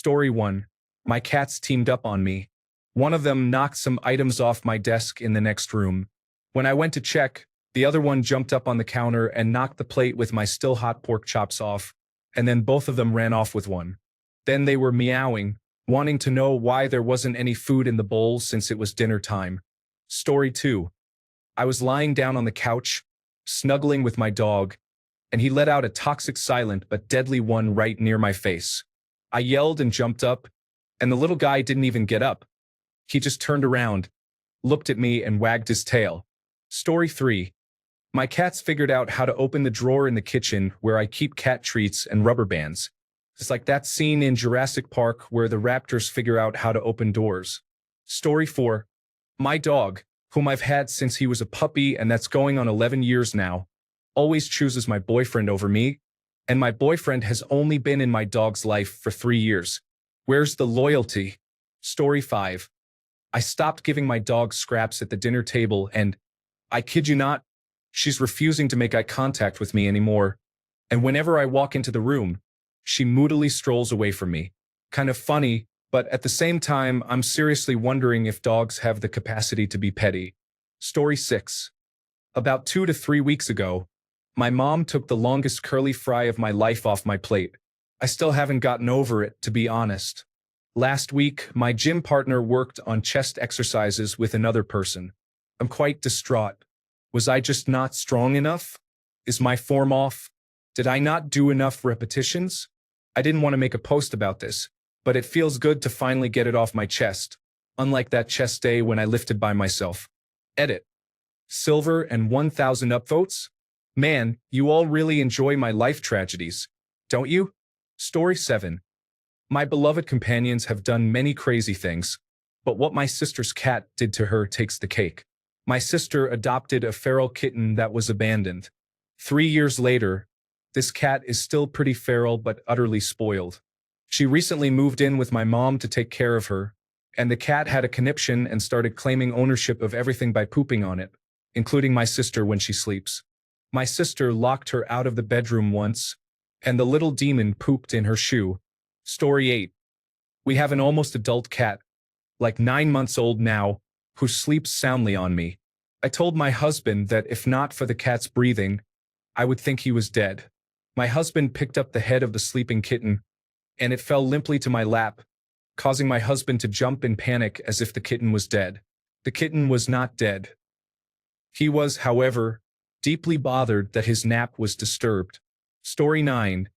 Story 1. My cats teamed up on me. One of them knocked some items off my desk in the next room. When I went to check, the other one jumped up on the counter and knocked the plate with my still hot pork chops off, and then both of them ran off with one. Then they were meowing, wanting to know why there wasn't any food in the bowl since it was dinner time. Story 2. I was lying down on the couch, snuggling with my dog, and he let out a toxic silent but deadly one right near my face. I yelled and jumped up, and the little guy didn't even get up. He just turned around, looked at me, and wagged his tail. Story 3. My cats figured out how to open the drawer in the kitchen where I keep cat treats and rubber bands. It's like that scene in Jurassic Park where the raptors figure out how to open doors. Story 4. My dog, whom I've had since he was a puppy and that's going on 11 years now, always chooses my boyfriend over me, and my boyfriend has only been in my dog's life for 3 years. Where's the loyalty? Story 5. I stopped giving my dog scraps at the dinner table and, I kid you not, she's refusing to make eye contact with me anymore, and whenever I walk into the room, she moodily strolls away from me. Kind of funny, but at the same time, I'm seriously wondering if dogs have the capacity to be petty. Story 6. About 2 to 3 weeks ago, my mom took the longest curly fry of my life off my plate. I still haven't gotten over it, to be honest. Last week, my gym partner worked on chest exercises with another person. I'm quite distraught. Was I just not strong enough? Is my form off? Did I not do enough repetitions? I didn't want to make a post about this, but it feels good to finally get it off my chest, unlike that chest day when I lifted by myself. Edit. Silver and 1,000 upvotes? Man, you all really enjoy my life tragedies, don't you? Story 7. My beloved companions have done many crazy things, but what my sister's cat did to her takes the cake. My sister adopted a feral kitten that was abandoned. 3 years later, this cat is still pretty feral but utterly spoiled. She recently moved in with my mom to take care of her, and the cat had a conniption and started claiming ownership of everything by pooping on it, including my sister when she sleeps. My sister locked her out of the bedroom once, and the little demon pooped in her shoe. Story 8. We have an almost adult cat, like 9 months old now, who sleeps soundly on me. I told my husband that if not for the cat's breathing, I would think he was dead. My husband picked up the head of the sleeping kitten, and it fell limply to my lap, causing my husband to jump in panic as if the kitten was dead. The kitten was not dead. He was, however, deeply bothered that his nap was disturbed. Story 9.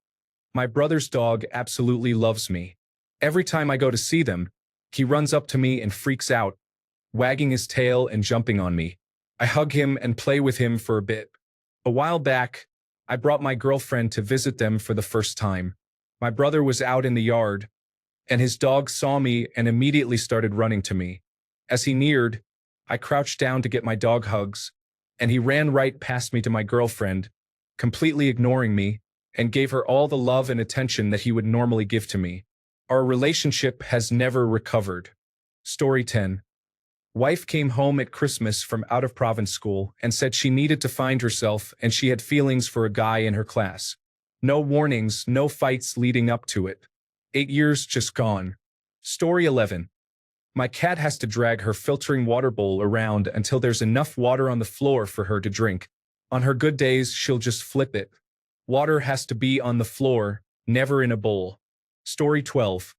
My brother's dog absolutely loves me. Every time I go to see them, he runs up to me and freaks out, wagging his tail and jumping on me. I hug him and play with him for a bit. A while back, I brought my girlfriend to visit them for the first time. My brother was out in the yard, and his dog saw me and immediately started running to me. As he neared, I crouched down to get my dog hugs, and he ran right past me to my girlfriend, completely ignoring me, and gave her all the love and attention that he would normally give to me. Our relationship has never recovered. Story 10. Wife came home at Christmas from out-of-province school and said she needed to find herself and she had feelings for a guy in her class. No warnings, no fights leading up to it. 8 years just gone. Story 11. My cat has to drag her filtering water bowl around until there's enough water on the floor for her to drink. On her good days, she'll just flip it. Water has to be on the floor, never in a bowl. Story 12.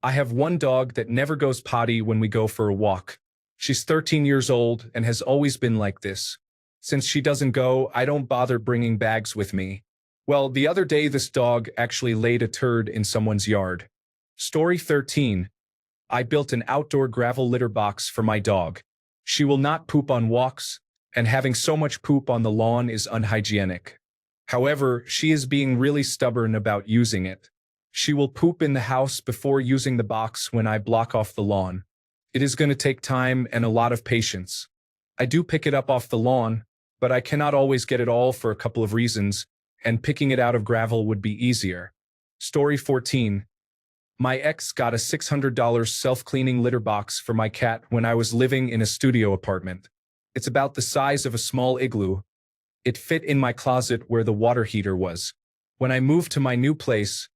I have one dog that never goes potty when we go for a walk. She's 13 years old and has always been like this. Since she doesn't go, I don't bother bringing bags with me. Well, the other day this dog actually laid a turd in someone's yard. Story 13. I built an outdoor gravel litter box for my dog. She will not poop on walks, and having so much poop on the lawn is unhygienic. However, she is being really stubborn about using it. She will poop in the house before using the box when I block off the lawn. It is going to take time and a lot of patience. I do pick it up off the lawn, but I cannot always get it all for a couple of reasons, and picking it out of gravel would be easier. Story 14. My ex got a $600 self-cleaning litter box for my cat when I was living in a studio apartment. It's about the size of a small igloo. It fit in my closet where the water heater was. When I moved to my new place,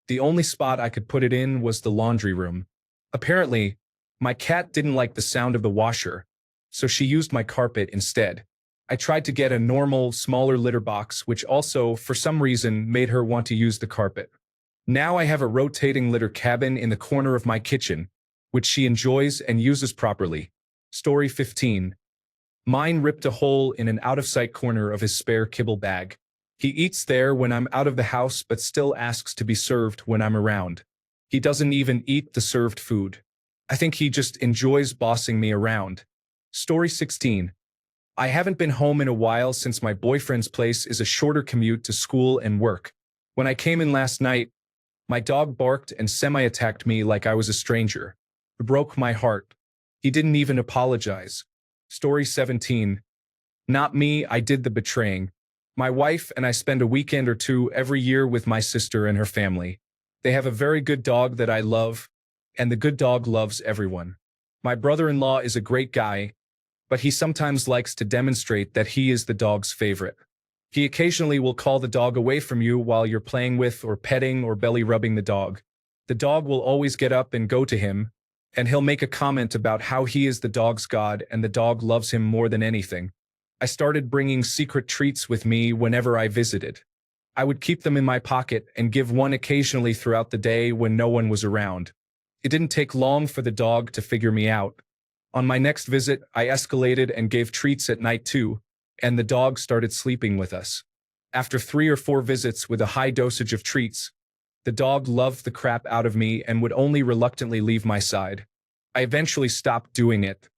The only spot I could put it in was the laundry room. Apparently, my cat didn't like the sound of the washer, so she used my carpet instead. I tried to get a normal, smaller litter box, which also, for some reason, made her want to use the carpet. Now I have a rotating litter cabin in the corner of my kitchen, which she enjoys and uses properly. Story 15. Mine ripped a hole in an out-of-sight corner of his spare kibble bag. He eats there when I'm out of the house but still asks to be served when I'm around. He doesn't even eat the served food. I think he just enjoys bossing me around. Story 16. I haven't been home in a while since my boyfriend's place is a shorter commute to school and work. When I came in last night, my dog barked and semi-attacked me like I was a stranger. It broke my heart. He didn't even apologize. Story 17. Not me, I did the betraying. My wife and I spend a weekend or two every year with my sister and her family. They have a very good dog that I love, and the good dog loves everyone. My brother-in-law is a great guy, but he sometimes likes to demonstrate that he is the dog's favorite. He occasionally will call the dog away from you while you're playing with or petting or belly rubbing the dog. The dog will always get up and go to him, and he'll make a comment about how he is the dog's god and the dog loves him more than anything. I started bringing secret treats with me whenever I visited. I would keep them in my pocket and give one occasionally throughout the day when no one was around. It didn't take long for the dog to figure me out. On my next visit, I escalated and gave treats at night too, and the dog started sleeping with us. After 3 or 4 visits with a high dosage of treats, the dog loved the crap out of me and would only reluctantly leave my side. I eventually stopped doing it.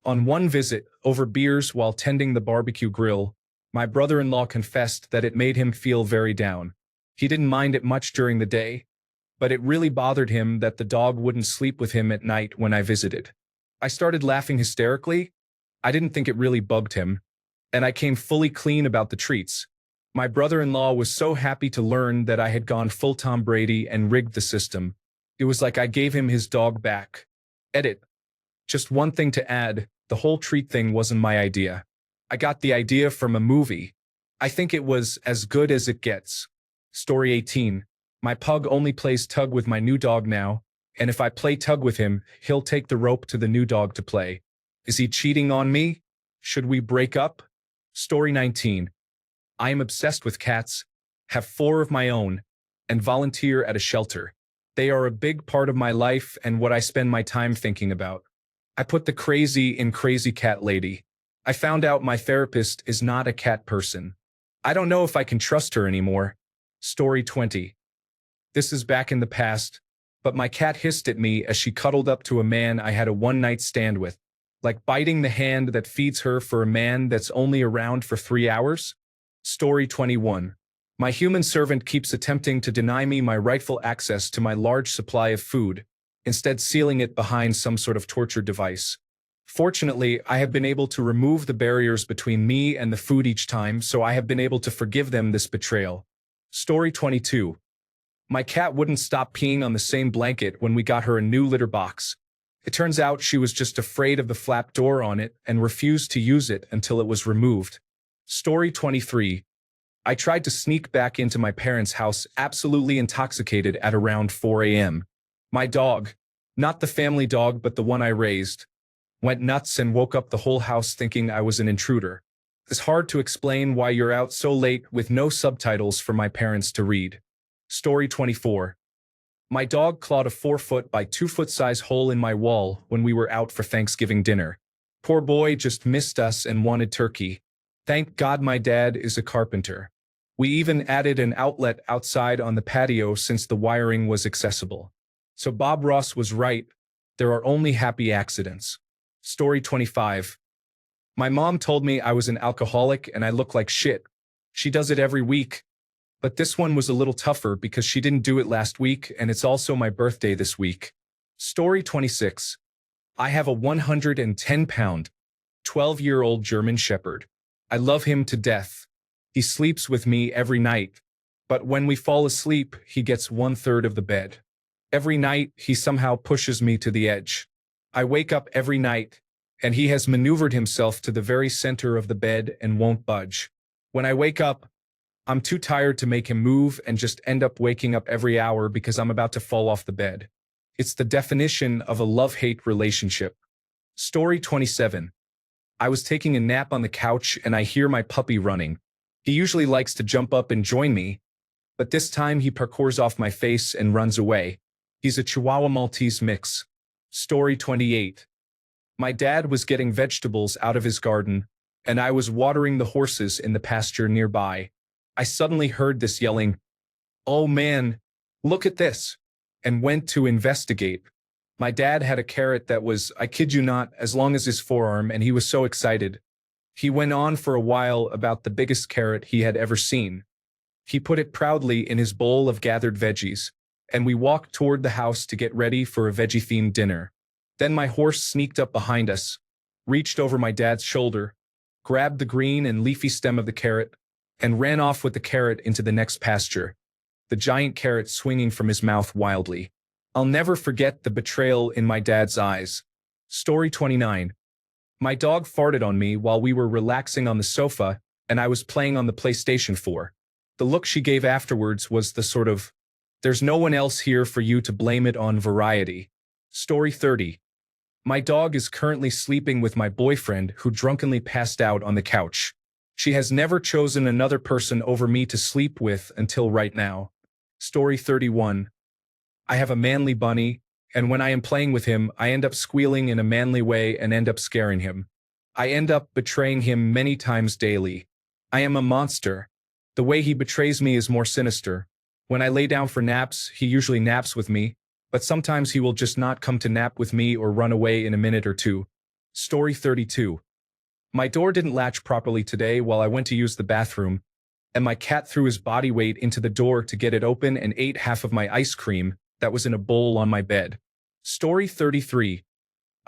On one visit, over beers while tending the barbecue grill, my brother-in-law confessed that it made him feel very down. He didn't mind it much during the day, but it really bothered him that the dog wouldn't sleep with him at night when I visited. I started laughing hysterically. I didn't think it really bugged him, and I came fully clean about the treats. My brother-in-law was so happy to learn that I had gone full Tom Brady and rigged the system. It was like I gave him his dog back. Edit. Just one thing to add, the whole treat thing wasn't my idea. I got the idea from a movie. I think it was As Good as It Gets. Story 18. My pug only plays tug with my new dog now, and if I play tug with him, he'll take the rope to the new dog to play. Is he cheating on me? Should we break up? Story 19. I am obsessed with cats, have 4 of my own, and volunteer at a shelter. They are a big part of my life and what I spend my time thinking about. I put the crazy in crazy cat lady. I found out my therapist is not a cat person. I don't know if I can trust her anymore. Story 20. This is back in the past, but my cat hissed at me as she cuddled up to a man I had a one-night stand with. Like biting the hand that feeds her for a man that's only around for 3 hours? Story 21. My human servant keeps attempting to deny me my rightful access to my large supply of food, instead sealing it behind some sort of torture device. Fortunately, I have been able to remove the barriers between me and the food each time, so I have been able to forgive them this betrayal. Story 22. My cat wouldn't stop peeing on the same blanket when we got her a new litter box. It turns out she was just afraid of the flap door on it and refused to use it until it was removed. Story 23. I tried to sneak back into my parents' house absolutely intoxicated at around 4 a.m. My dog, not the family dog but the one I raised, went nuts and woke up the whole house thinking I was an intruder. It's hard to explain why you're out so late with no subtitles for my parents to read. Story 24. My dog clawed a 4-foot by 2-foot size hole in my wall when we were out for Thanksgiving dinner. Poor boy just missed us and wanted turkey. Thank God my dad is a carpenter. We even added an outlet outside on the patio since the wiring was accessible. So Bob Ross was right. There are only happy accidents. Story 25. My mom told me I was an alcoholic and I look like shit. She does it every week. But this one was a little tougher because she didn't do it last week and it's also my birthday this week. Story 26. I have a 110-pound, 12-year-old German Shepherd. I love him to death. He sleeps with me every night. But when we fall asleep, he gets 1/3 of the bed. Every night, he somehow pushes me to the edge. I wake up every night, and he has maneuvered himself to the very center of the bed and won't budge. When I wake up, I'm too tired to make him move and just end up waking up every hour because I'm about to fall off the bed. It's the definition of a love-hate relationship. Story 27. I was taking a nap on the couch and I hear my puppy running. He usually likes to jump up and join me, but this time he parkours off my face and runs away. He's a Chihuahua Maltese mix. Story 28. My dad was getting vegetables out of his garden, and I was watering the horses in the pasture nearby. I suddenly heard this yelling, "Oh man, look at this," and went to investigate. My dad had a carrot that was, I kid you not, as long as his forearm, and he was so excited. He went on for a while about the biggest carrot he had ever seen. He put it proudly in his bowl of gathered veggies, and we walked toward the house to get ready for a veggie-themed dinner. Then my horse sneaked up behind us, reached over my dad's shoulder, grabbed the green and leafy stem of the carrot, and ran off with the carrot into the next pasture, the giant carrot swinging from his mouth wildly. I'll never forget the betrayal in my dad's eyes. Story 29. My dog farted on me while we were relaxing on the sofa, and I was playing on the PlayStation 4. The look she gave afterwards was the sort of, "There's no one else here for you to blame it on" variety. Story 30. My dog is currently sleeping with my boyfriend who drunkenly passed out on the couch. She has never chosen another person over me to sleep with until right now. Story 31. I have a manly bunny, and when I am playing with him, I end up squealing in a manly way and end up scaring him. I end up betraying him many times daily. I am a monster. The way he betrays me is more sinister. When I lay down for naps, he usually naps with me, but sometimes he will just not come to nap with me or run away in a minute or two. Story 32. My door didn't latch properly today while I went to use the bathroom, and my cat threw his body weight into the door to get it open and ate half of my ice cream that was in a bowl on my bed. Story 33.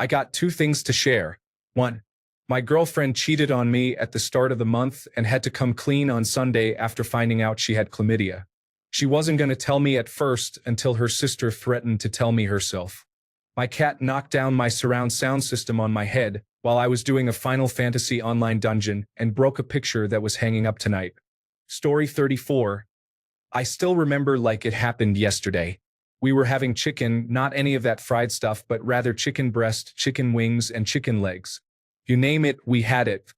I got two things to share. 1. My girlfriend cheated on me at the start of the month and had to come clean on Sunday after finding out she had chlamydia. She wasn't going to tell me at first until her sister threatened to tell me herself. My cat knocked down my surround sound system on my head while I was doing a Final Fantasy online dungeon and broke a picture that was hanging up tonight. Story 34. I still remember like it happened yesterday. We were having chicken, not any of that fried stuff, but rather chicken breast, chicken wings, and chicken legs. You name it, we had it.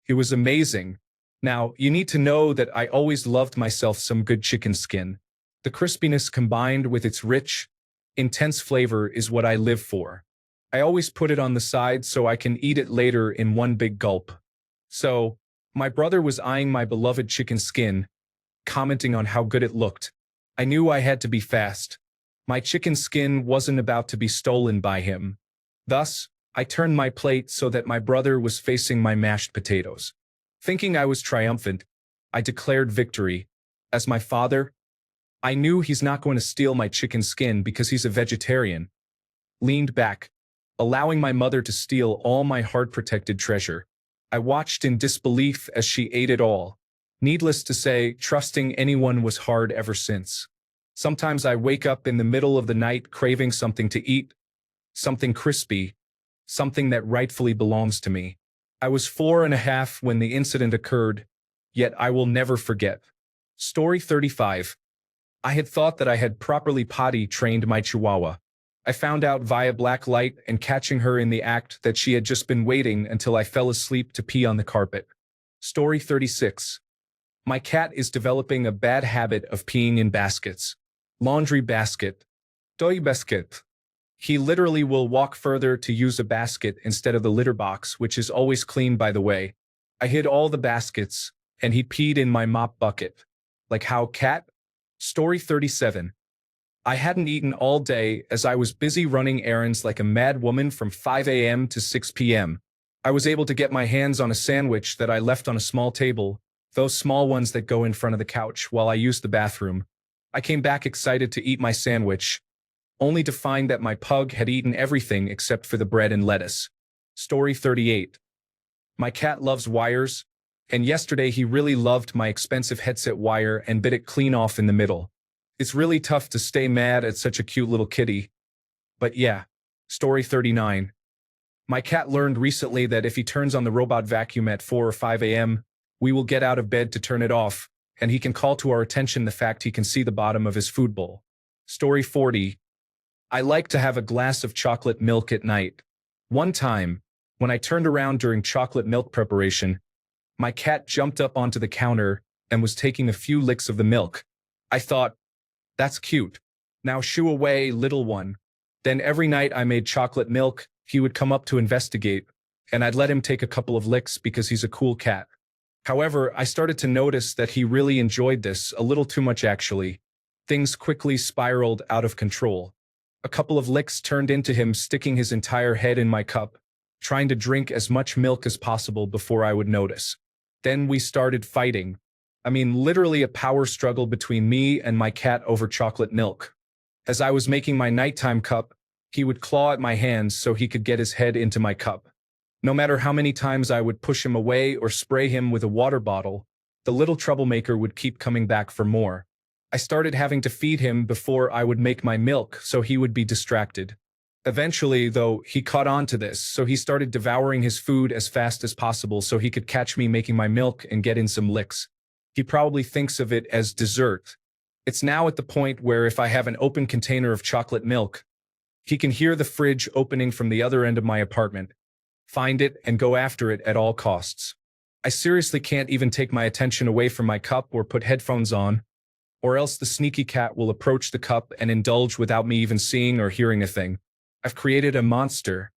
It was amazing. Now, you need to know that I always loved myself some good chicken skin. The crispiness combined with its rich, intense flavor is what I live for. I always put it on the side so I can eat it later in one big gulp. So, my brother was eyeing my beloved chicken skin, commenting on how good it looked. I knew I had to be fast. My chicken skin wasn't about to be stolen by him. Thus, I turned my plate so that my brother was facing my mashed potatoes. Thinking I was triumphant, I declared victory. As my father, I knew he's not going to steal my chicken skin because he's a vegetarian. Leaned back, allowing my mother to steal all my hard-protected treasure. I watched in disbelief as she ate it all. Needless to say, trusting anyone was hard ever since. Sometimes I wake up in the middle of the night craving something to eat, something crispy, something that rightfully belongs to me. I was 4.5 when the incident occurred, yet I will never forget. Story 35. I had thought that I had properly potty trained my Chihuahua. I found out via black light and catching her in the act that she had just been waiting until I fell asleep to pee on the carpet. Story 36. My cat is developing a bad habit of peeing in baskets. Laundry basket. Toy basket. He literally will walk further to use a basket instead of the litter box, which is always clean by the way. I hid all the baskets, and he peed in my mop bucket. Like how, cat? Story 37. I hadn't eaten all day as I was busy running errands like a mad woman from 5 a.m. to 6 p.m. I was able to get my hands on a sandwich that I left on a small table, those small ones that go in front of the couch, while I used the bathroom. I came back excited to eat my sandwich, only to find that my pug had eaten everything except for the bread and lettuce. Story 38. My cat loves wires, and yesterday he really loved my expensive headset wire and bit it clean off in the middle. It's really tough to stay mad at such a cute little kitty. But yeah. Story 39. My cat learned recently that if he turns on the robot vacuum at 4 or 5 a.m., we will get out of bed to turn it off, and he can call to our attention the fact he can see the bottom of his food bowl. Story 40. I like to have a glass of chocolate milk at night. One time, when I turned around during chocolate milk preparation, my cat jumped up onto the counter and was taking a few licks of the milk. I thought, that's cute. Now shoo away, little one. Then every night I made chocolate milk, he would come up to investigate, and I'd let him take a couple of licks because he's a cool cat. However, I started to notice that he really enjoyed this, a little too much actually. Things quickly spiraled out of control. A couple of licks turned into him sticking his entire head in my cup, trying to drink as much milk as possible before I would notice. Then we started fighting. I mean, literally a power struggle between me and my cat over chocolate milk. As I was making my nighttime cup, he would claw at my hands so he could get his head into my cup. No matter how many times I would push him away or spray him with a water bottle, the little troublemaker would keep coming back for more. I started having to feed him before I would make my milk so he would be distracted. Eventually, though, he caught on to this, so he started devouring his food as fast as possible so he could catch me making my milk and get in some licks. He probably thinks of it as dessert. It's now at the point where if I have an open container of chocolate milk, he can hear the fridge opening from the other end of my apartment, find it, and go after it at all costs. I seriously can't even take my attention away from my cup or put headphones on, or else the sneaky cat will approach the cup and indulge without me even seeing or hearing a thing. I've created a monster.